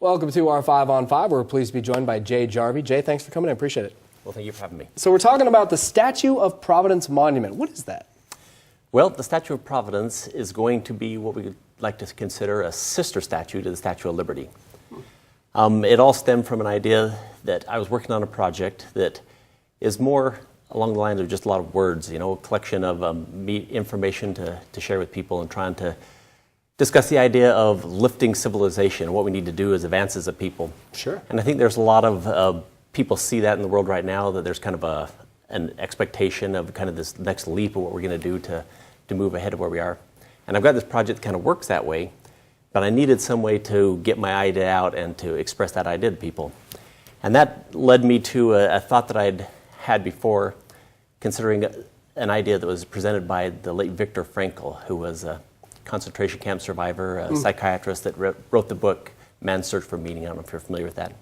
Welcome to our 5 on 5. We're pleased to be joined by Jay Jarvie. Jay, thanks for coming. I appreciate it. Well, thank you for having me. So we're talking about the Statue of Providence Monument. What is that? Well, the Statue of Providence is going to be what we would like to consider a sister statue to the Statue of Liberty. It all stemmed from an idea that I was working on a project that is more along the lines of just a lot of words, you know, a collection of information to share with people and trying to discuss the idea of lifting civilization, what we need to do as advances of people. Sure. And I think there's a lot of people see that in the world right now, that there's kind of an expectation of kind of this next leap of what we're going to do to move ahead of where we are. And I've got this project that kind of works that way, but I needed some way to get my idea out and to express that idea to people. And that led me to a thought that I'd had before, considering an idea that was presented by the late Viktor Frankl, who was a concentration camp survivor, a psychiatrist that wrote the book, Man's Search for Meaning. I don't know if you're familiar with that.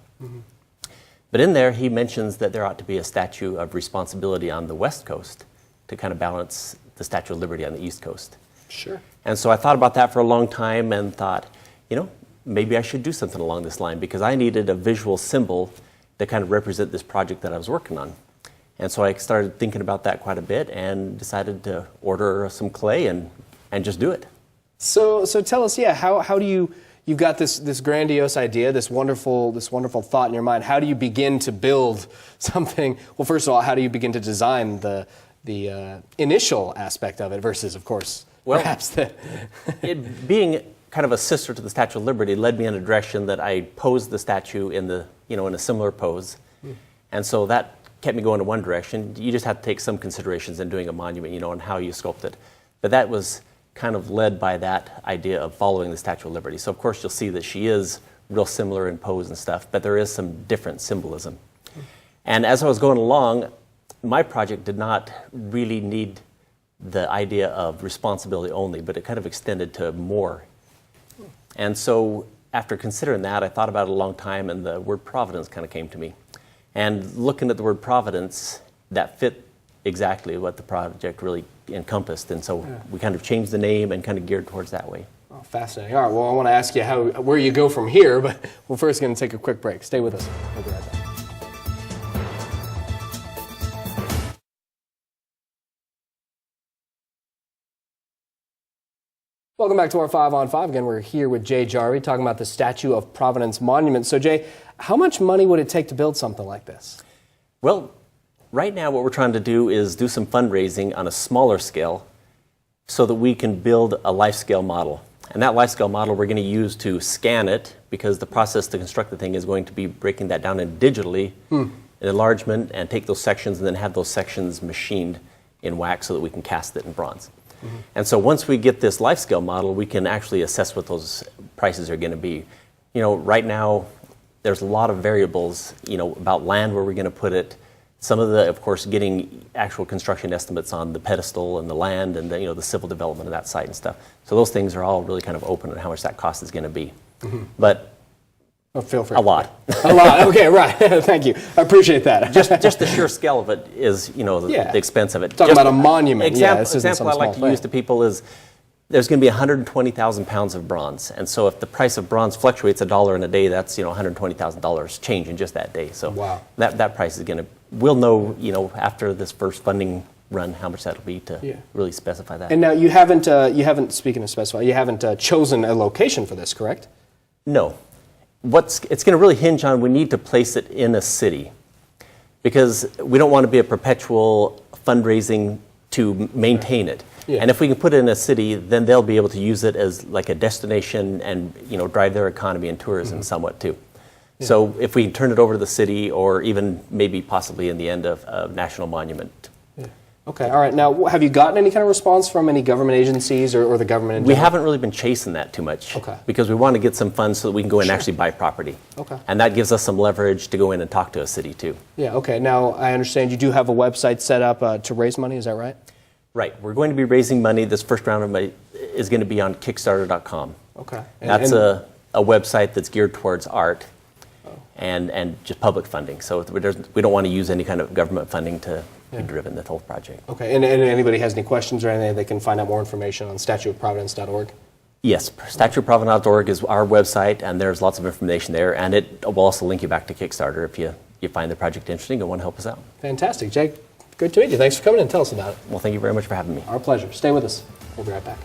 But in there, he mentions that there ought to be a statue of responsibility on the West Coast to kind of balance the Statue of Liberty on the East Coast. Sure. And so I thought about that for a long time and thought, you know, maybe I should do something along this line, because I needed a visual symbol to kind of represent this project that I was working on. And so I started thinking about that quite a bit and decided to order some clay and just do it. So tell us, how do you've got this grandiose idea, this wonderful thought in your mind. How do you begin to build something? Well, first of all, how do you begin to design the initial aspect of it versus, of course, perhaps the it being kind of a sister to the Statue of Liberty led me in a direction that I posed the statue in a similar pose. And so that kept me going in one direction. You just have to take some considerations in doing a monument, and how you sculpt it. But that was kind of led by that idea of following the Statue of Liberty. So of course you'll see that she is real similar in pose and stuff, but there is some different symbolism. And as I was going along, my project did not really need the idea of responsibility only, but it kind of extended to more. And so after considering that, I thought about it a long time, and the word Providence kind of came to me. And looking at the word Providence, that fit exactly what the project really encompassed. And so we kind of changed the name and kind of geared towards that way. Oh, fascinating. All right, well, I want to ask you where you go from here, but we're first going to take a quick break. Stay with us. We'll be right back. Welcome back to our 5 on 5. Again, we're here with Jay Jarvie talking about the Statue of Providence Monument. So, Jay, how much money would it take to build something like this? Well, right now what we're trying to do is do some fundraising on a smaller scale so that we can build a life-scale model. And that life-scale model we're going to use to scan it, because the process to construct the thing is going to be breaking that down in digitally, in enlargement, and take those sections and then have those sections machined in wax so that we can cast it in bronze. And so once we get this life-scale model, we can actually assess what those prices are going to be. Right now, there's a lot of variables, about land, where we're going to put it. Some of the, of course, getting actual construction estimates on the pedestal and the land and the civil development of that site and stuff. So those things are all really kind of open on how much that cost is going to be. But feel free. A lot. A lot. Okay, right. Thank you. I appreciate that. Just the sheer scale of it is, the expense of it. Talking about a monument. Example I like to use to people is there's going to be 120,000 pounds of bronze. And so if the price of bronze fluctuates $1 in a day, that's, $120,000 change in just that day. So wow. that price is going to, we'll know, after this first funding run how much that'll be to really specify that. And now you haven't, speaking of specify, you haven't chosen a location for this, correct? No. It's going to really hinge on, we need to place it in a city, because we don't want to be a perpetual fundraising to maintain it. And if we can put it in a city, then they'll be able to use it as like a destination and drive their economy and tourism somewhat too. So if we turn it over to the city, or even maybe possibly in the end of a national monument. Okay, all right. Now, have you gotten any kind of response from any government agencies or the government in general? We haven't really been chasing that too much, because we want to get some funds so that we can go in and actually buy property. And that gives us some leverage to go in and talk to a city too. Yeah, okay. Now, I understand you do have a website set up to raise money, is that right? Right. We're going to be raising money. This first round of money is going to be on Kickstarter.com. Okay. That's a website that's geared towards art and just public funding. So we don't want to use any kind of government funding to be driven the whole project. Okay. And anybody has any questions or anything, they can find out more information on statueofprovidence.org? Yes, statueprovidence.org is our website, and there's lots of information there, and it will also link you back to Kickstarter if you find the project interesting and want to help us out. Fantastic. Jake, good to meet you. Thanks for coming in and tell us about it. Well, thank you very much for having me. Our pleasure. Stay with us. We'll be right back.